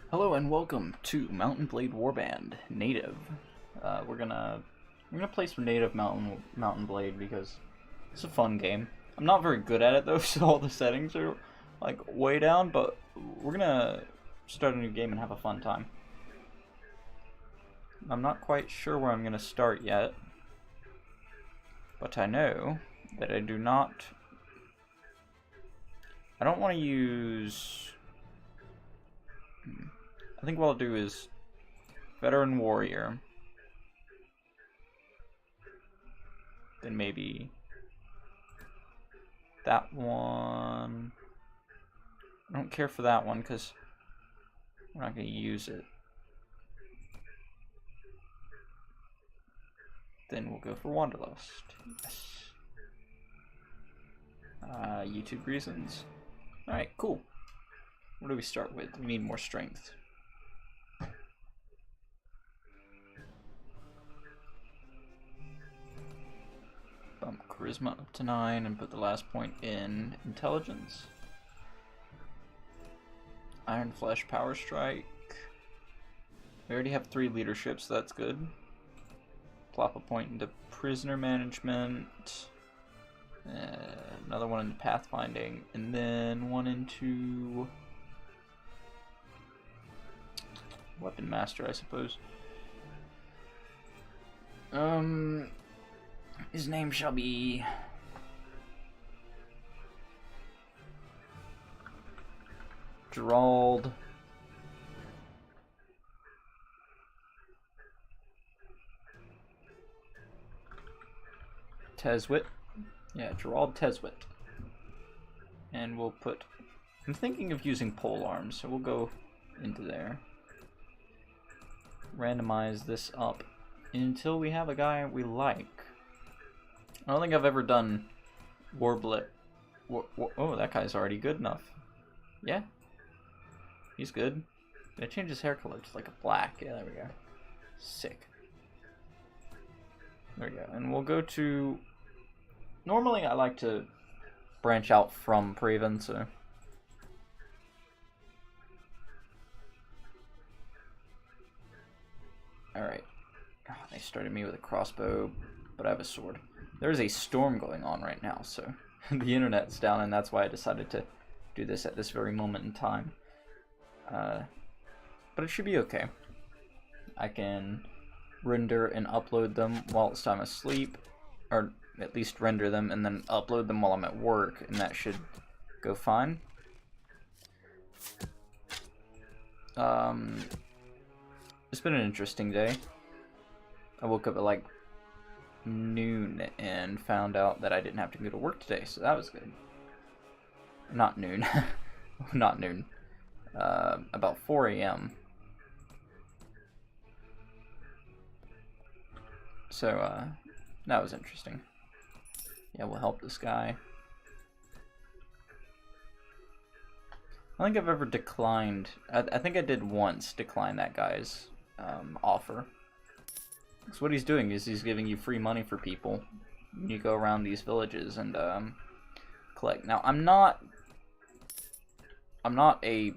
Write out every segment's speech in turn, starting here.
Hello and welcome to Mountain Blade Warband Native. We're gonna play some Native Mountain Blade because it's a fun game. I'm not very good at it though, so all the settings are like way down. But we're gonna start a new game and have a fun time. I'm not quite sure where I'm gonna start yet, but I know that I don't want to use. I think what I'll do is Veteran Warrior. Then maybe that one. I don't care for that one because we're not going to use it. Then we'll go for Wanderlust. Yes. YouTube reasons. Alright, cool. What do we start with? We need more strength. Bump charisma up to 9 and put the last point in intelligence. Iron Flesh Power Strike. We already have 3 leadership, so that's good. Plop a point into prisoner management. Another one into pathfinding, and then one into weapon master, I suppose. His name shall be Gerald Teswit. Yeah, Gerald Teswit. And we'll put... I'm thinking of using pole arms, so we'll go into there. Randomize this up until we have a guy we like. I don't think I've ever done Warblet. Oh, that guy's already good enough. Yeah. He's good. I change his hair color to like a black. Yeah, there we go. Sick. There we go. And we'll go to... Normally I like to branch out from Praven, so... Alright. Oh, they started me with a crossbow, but I have a sword. There's a storm going on right now, so the internet's down, and that's why I decided to do this at this very moment in time. But it should be okay. I can render and upload them whilst I'm asleep, or at least render them and then upload them while I'm at work, and that should go fine. It's been an interesting day. I woke up at like noon and found out that I didn't have to go to work today, so that was good. Not noon. Not noon. About 4 a.m. So, that was interesting. Yeah, we'll help this guy. I don't think I've ever declined... I think I did once decline that guy's offer. So what he's doing is he's giving you free money for people. You go around these villages and collect. Now, I'm not a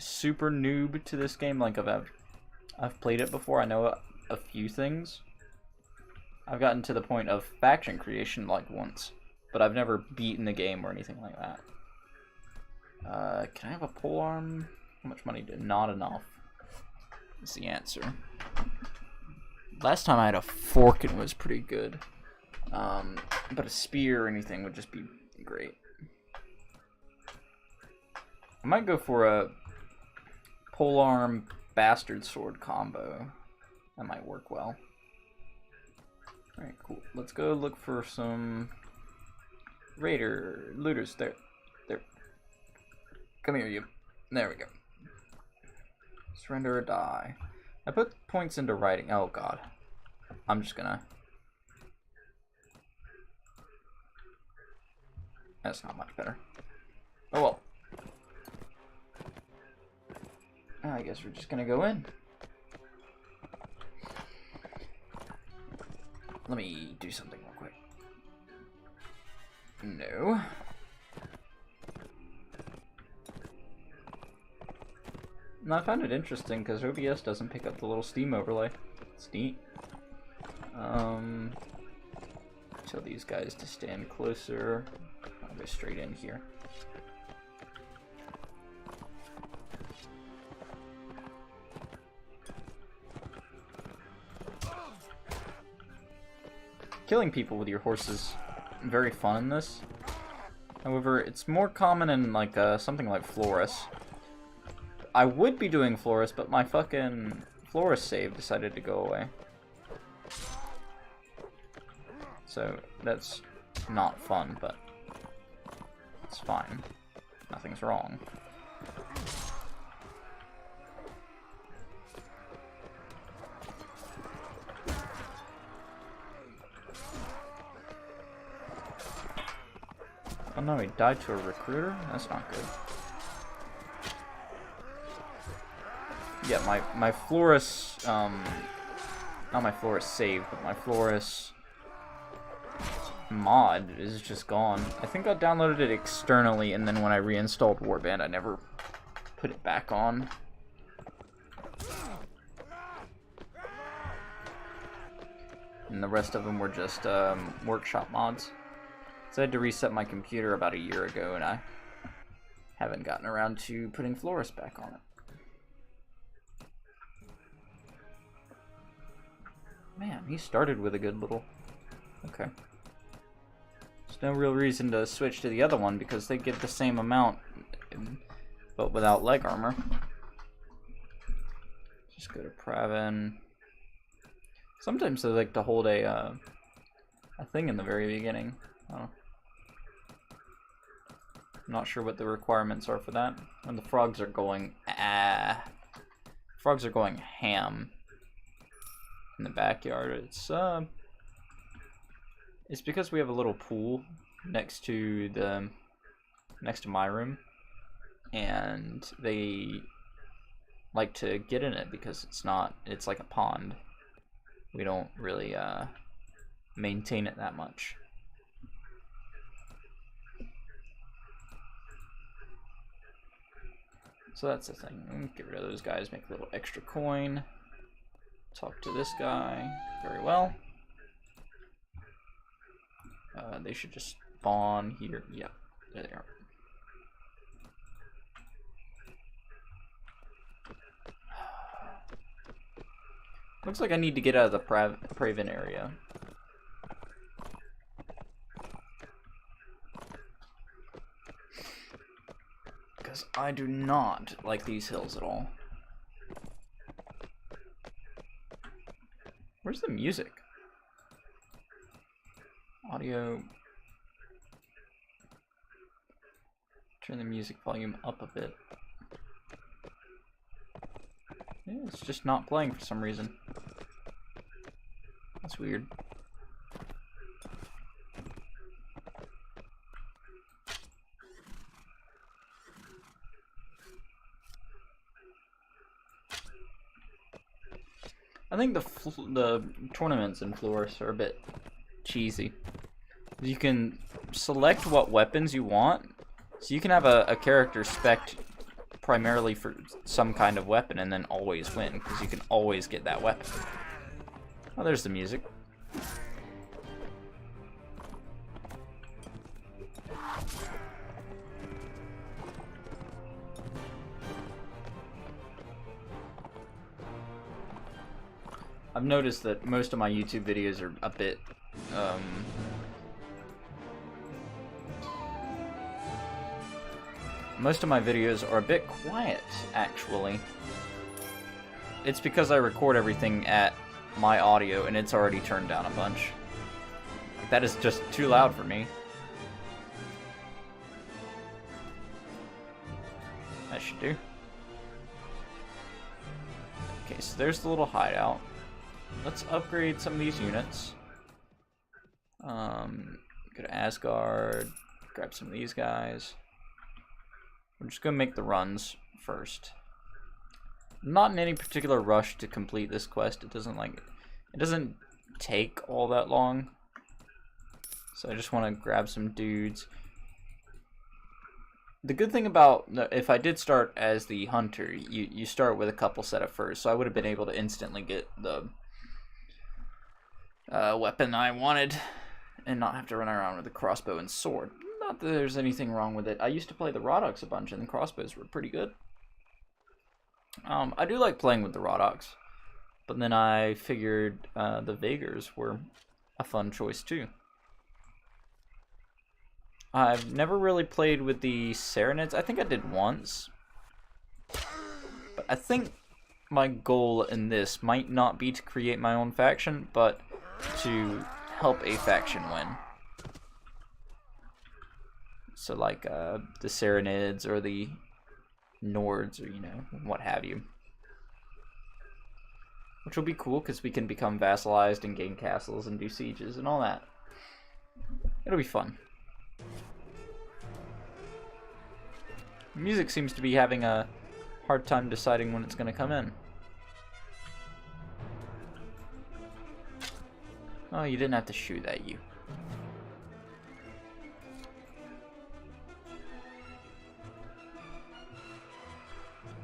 super noob to this game. Like I've played it before. I know a few things. I've gotten to the point of faction creation like once, but I've never beaten the game or anything like that. Can I have a polearm? How much money did? Not enough. Is the answer. Last time I had a fork and it was pretty good. But a spear or anything would just be great. I might go for a polearm bastard sword combo. That might work well. Alright, cool. Let's go look for some looters. There. Come here, you. There we go. Surrender or die. I put points into writing. Oh god. I'm just gonna... That's not much better. Oh well. I guess we're just gonna go in. Let me do something real quick. No. And I found it interesting because OBS doesn't pick up the little Steam overlay. It's neat. Tell these guys to stand closer. I'll go straight in here. Killing people with your horse is very fun in this. However, it's more common in like something like Florus. I would be doing Florus, but my fucking Florus save decided to go away. So that's not fun, but it's fine. Nothing's wrong. Oh no, he died to a recruiter? That's not good. Yeah, my Florus, not my Florus save, but my Florus mod is just gone. I think I downloaded it externally, and then when I reinstalled Warband, I never put it back on. And the rest of them were just workshop mods. So I had to reset my computer about a year ago, and I haven't gotten around to putting Florus back on it. Man, he started with a good little... Okay. There's no real reason to switch to the other one because they give the same amount, but without leg armor. Just go to Pravin. Sometimes they like to hold a thing in the very beginning. Oh. I'm not sure what the requirements are for that. When the frogs are going frogs are going ham in the backyard. It's because we have a little pool next to my room, and they like to get in it because it's like a pond. We don't really maintain it that much. So that's the thing. Get rid of those guys, make a little extra coin. Talk to this guy. Very well. They should just spawn here. Yep, there they are. Looks like I need to get out of the Pravin area. Because I do not like these hills at all. Where's the music? Audio. Turn the music volume up a bit. Yeah, it's just not playing for some reason. That's weird. I think the tournaments in Florus are a bit cheesy. You can select what weapons you want, so you can have a character spec'd primarily for some kind of weapon and then always win, because you can always get that weapon. Oh, there's the music. I've noticed that most of my YouTube videos are a bit, most of my videos are a bit quiet, actually. It's because I record everything at my audio and it's already turned down a bunch. Like, that is just too loud for me. That should do. Okay, so there's the little hideout. Let's upgrade some of these units. Go to Asgard, grab some of these guys. I'm just gonna make the runs first. I'm not in any particular rush to complete this quest. It doesn't take all that long. So I just want to grab some dudes. The good thing about, if I did start as the hunter, you start with a couple set at first, so I would have been able to instantly get the weapon I wanted and not have to run around with a crossbow and sword. Not that there's anything wrong with it. I used to play the Rodox a bunch, and the crossbows were pretty good. I do like playing with the Rodox, but then I figured the Vagers were a fun choice too. I've never really played with the Serenids. I think I did once. But I think my goal in this might not be to create my own faction, but to help a faction win. So like the Serenids or the Nords or, you know, what have you. Which will be cool because we can become vassalized and gain castles and do sieges and all that. It'll be fun. Music seems to be having a hard time deciding when it's going to come in. Oh, you didn't have to shoot at you.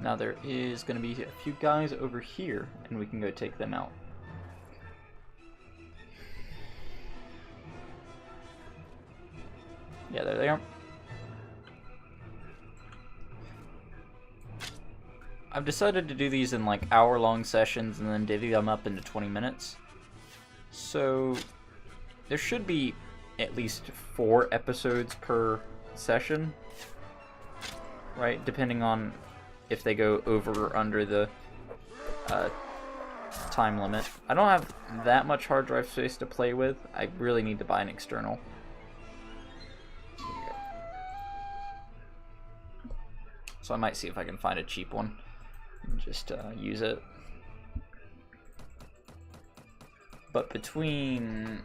Now there is going to be a few guys over here, and we can go take them out. Yeah, there they are. I've decided to do these in like hour-long sessions and then divvy them up into 20 minutes. So there should be at least 4 episodes per session, right? Depending on if they go over or under the time limit. I don't have that much hard drive space to play with. I really need to buy an external. So I might see if I can find a cheap one and just use it. But between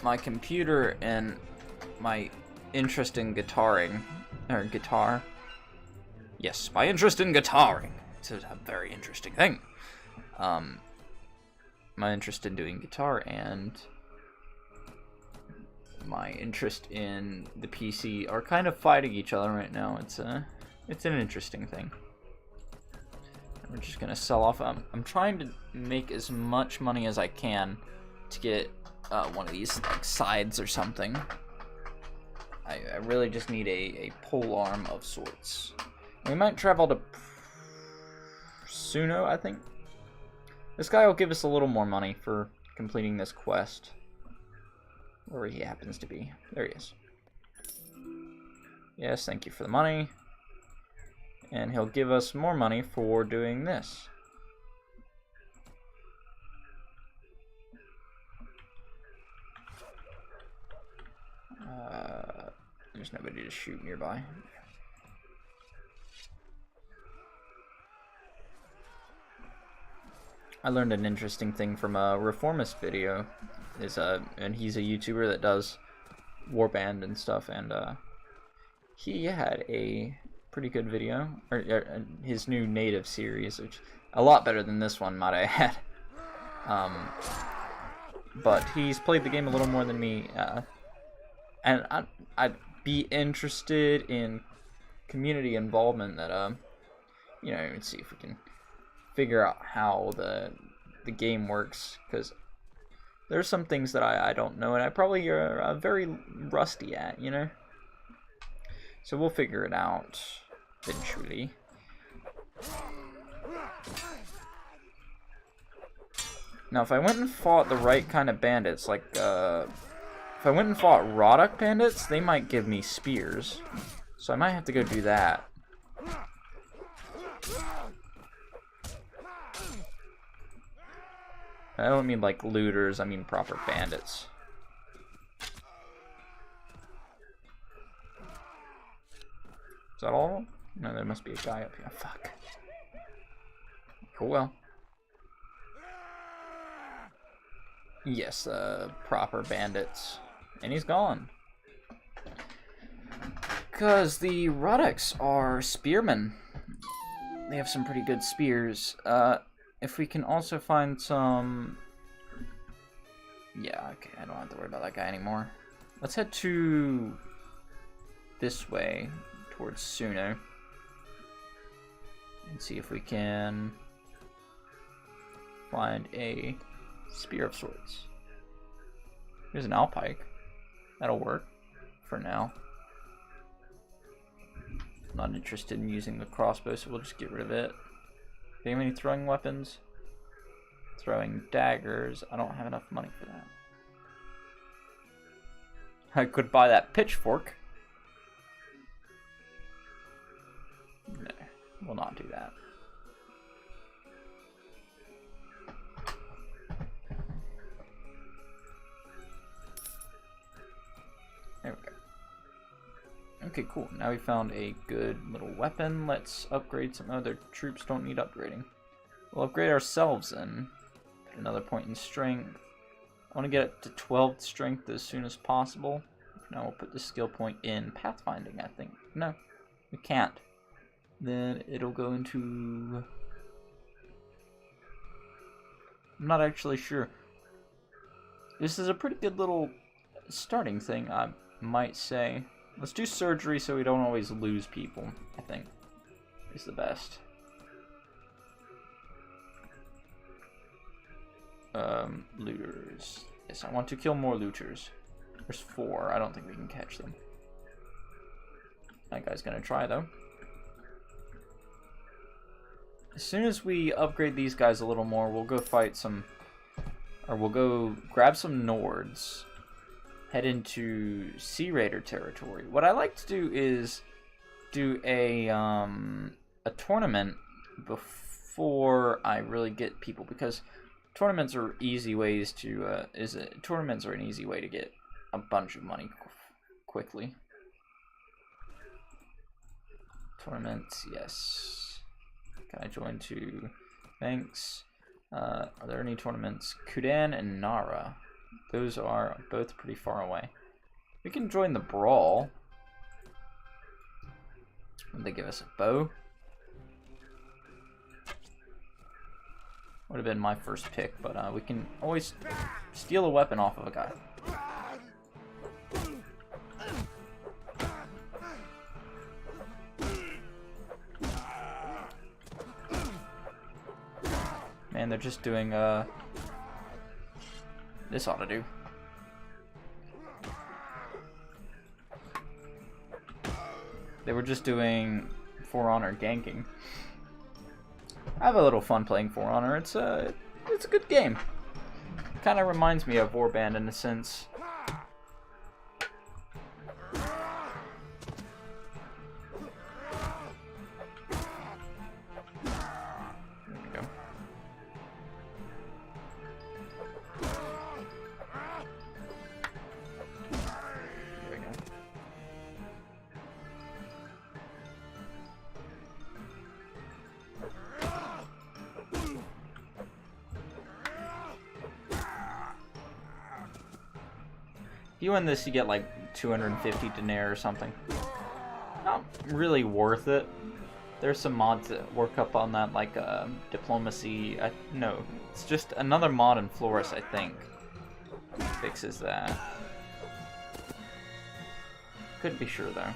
my computer and my interest in guitaring, or guitar, yes, my interest in guitaring, it's a very interesting thing. My interest in doing guitar and my interest in the PC are kind of fighting each other right now. It's an interesting thing. We're just gonna sell off. I'm trying to make as much money as I can to get one of these like sides or something. I really just need a pole arm of sorts. We might travel to Suno, I think. This guy will give us a little more money for completing this quest. Where he happens to be. There he is. Yes, thank you for the money. And he'll give us more money for doing this. There's nobody to shoot nearby. I learned an interesting thing from a Reformist video. And he's a YouTuber that does Warband and stuff, and he had a pretty good video, or his new native series, which a lot better than this one, might I add. But he's played the game a little more than me, and I'd be interested in community involvement. That you know, let's see if we can figure out how the game works, because there's some things that I don't know, and I probably are very rusty at, you know? So we'll figure it out eventually. Now, if I went and fought the right kind of bandits, like, if I went and fought Rodok bandits, they might give me spears. So I might have to go do that. I don't mean like looters, I mean proper bandits. Is that all? No, there must be a guy up here. Fuck. Oh well. Yes, proper bandits. And he's gone. Because the Rodoks are spearmen. They have some pretty good spears. If we can also find some... Yeah, okay, I don't have to worry about that guy anymore. Let's head to this way towards Suno and see if we can find a spear of sorts. Here's an alpike. That'll work for now. I'm not interested in using the crossbow, so we'll just get rid of it. Do you have any throwing weapons? Throwing daggers. I don't have enough money for that. I could buy that pitchfork. No, we'll not do that. There we go. Okay, cool. Now we found a good little weapon. Let's upgrade some other troops. Don't need upgrading. We'll upgrade ourselves then. Put another point in strength. I want to get it to 12 strength as soon as possible. Now we'll put the skill point in pathfinding, I think. No, we can't. Then it'll go into... I'm not actually sure. This is a pretty good little starting thing, I might say. Let's do surgery so we don't always lose people, I think, is the best. Looters. Yes, I want to kill more looters. There's 4. I don't think we can catch them. That guy's gonna try, though. As soon as we upgrade these guys a little more, we'll go fight some... Or we'll go grab some Nords. Head into Sea Raider territory. What I like to do is do a tournament before I really get people, because tournaments are easy ways to tournaments are an easy way to get a bunch of money quickly. Tournaments, yes. Can I join to? Thanks. Are there any tournaments? Kudan and Nara. Those are both pretty far away. We can join the Brawl. Would they give us a bow? Would have been my first pick, but we can always steal a weapon off of a guy. Man, they're just doing, this ought to do. They were just doing For Honor ganking. I have a little fun playing For Honor. It's a good game. Kind of reminds me of Warband in a sense. If you win this, you get like 250 dinar or something. Not really worth it. There's some mods that work up on that, like diplomacy. No, it's just another mod in Florus, I think, fixes that. Couldn't be sure though.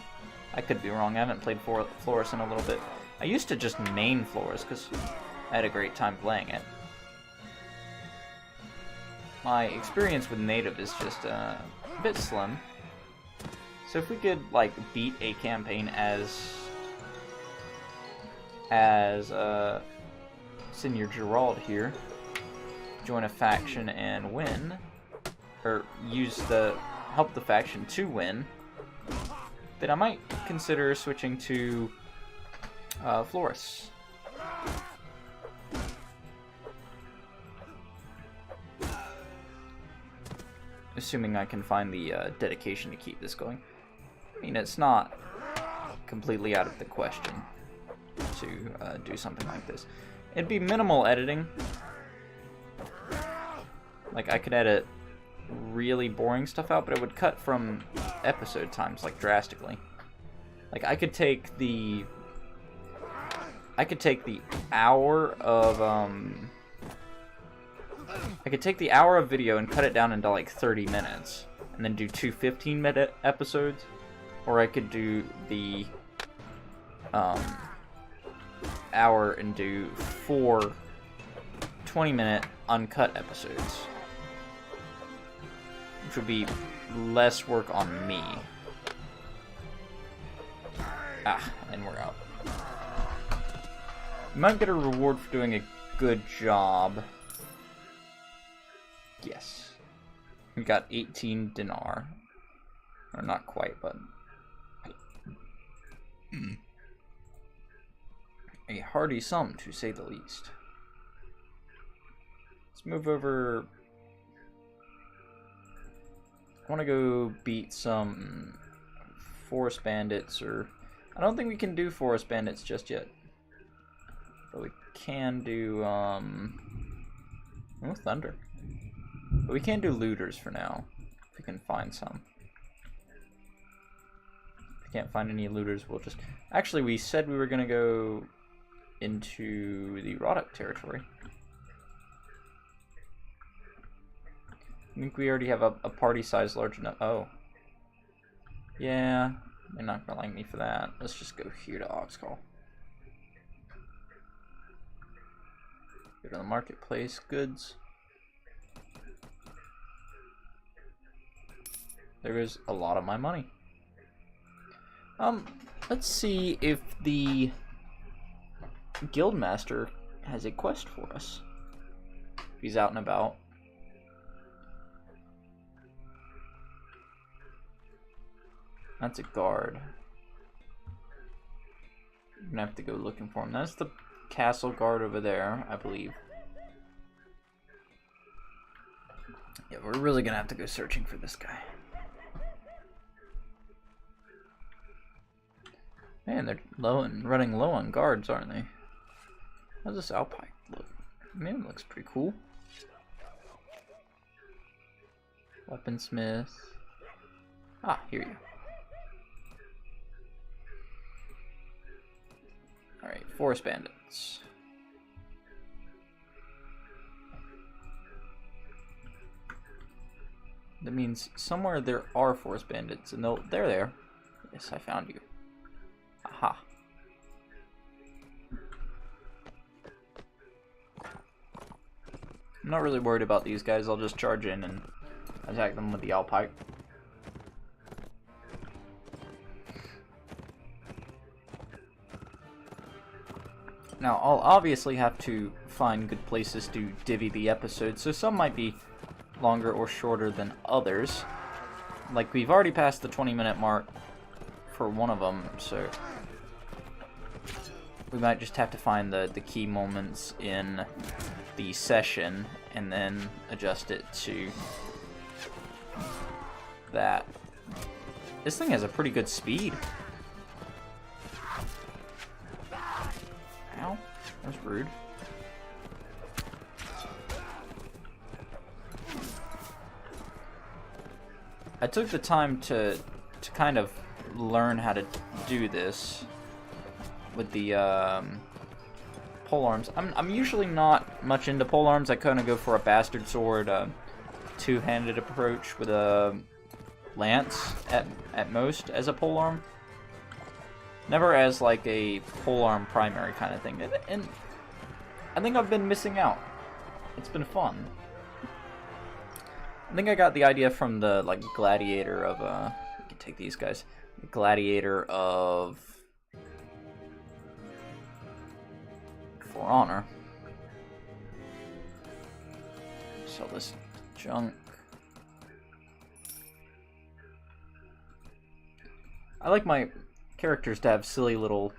I could be wrong. I haven't played Florus in a little bit. I used to just main Florus because I had a great time playing it. My experience with native is just a bit slim. So if we could like beat a campaign as Senior Gerald here, join a faction and win, or help the faction to win, then I might consider switching to Florus. Assuming I can find the dedication to keep this going. I mean, it's not completely out of the question to do something like this. It'd be minimal editing. Like, I could edit really boring stuff out, but it would cut from episode times, like, drastically. Like, I could take the hour of, I could take the hour of video and cut it down into like 30 minutes, and then do two 15-minute episodes, Or I could do the hour and do 4 20-minute uncut episodes, which would be less work on me. And we're out. You might get a reward for doing a good job. Yes. We got 18 dinar. Or not quite, but... a hearty sum, to say the least. Let's move over... I want to go beat some forest bandits, or... I don't think we can do forest bandits just yet. But we can do, oh, thunder. But we can do looters for now, if we can find some. If we can't find any looters, we'll just... Actually, we said we were going to go into the Rodok territory. I think we already have a party size large enough. Oh. Yeah, they're not going to like me for that. Let's just go here to Oxcall. Go to the marketplace, goods. There is a lot of my money. Let's see if the Guildmaster has a quest for us. If he's out and about. That's a guard. I'm gonna have to go looking for him. That's the castle guard over there, I believe. Yeah, we're really gonna have to go searching for this guy. Man, they're running low on guards, aren't they? How's this Alpine look? Man, it looks pretty cool. Weaponsmith. Ah, here you go. Alright, forest bandits. That means somewhere there are forest bandits, and they're there. Yes, I found you. Aha. I'm not really worried about these guys. I'll just charge in and attack them with the Alpike. Now, I'll obviously have to find good places to divvy the episodes, so some might be longer or shorter than others. Like, we've already passed the 20-minute mark for one of them, so we might just have to find the key moments in the session and then adjust it to that. This thing has a pretty good speed. Ow, that's rude. I took the time to kind of learn how to do this with the polearms. I'm usually not much into polearms. I kind of go for a bastard sword, two-handed approach with a lance at most as a polearm. Never as like a polearm primary kind of thing. And I think I've been missing out. It's been fun. I think I got the idea from the like gladiator of we can take these guys. The gladiator of For Honor. Sell this junk. I like my characters to have silly little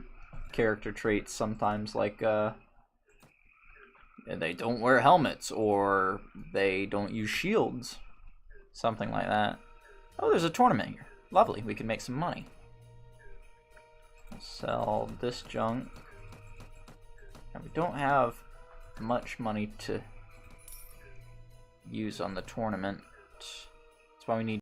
character traits sometimes, like they don't wear helmets, or they don't use shields. Something like that. Oh, there's a tournament here. Lovely, we can make some money. Sell this junk. And we don't have much money to use on the tournament. That's why we need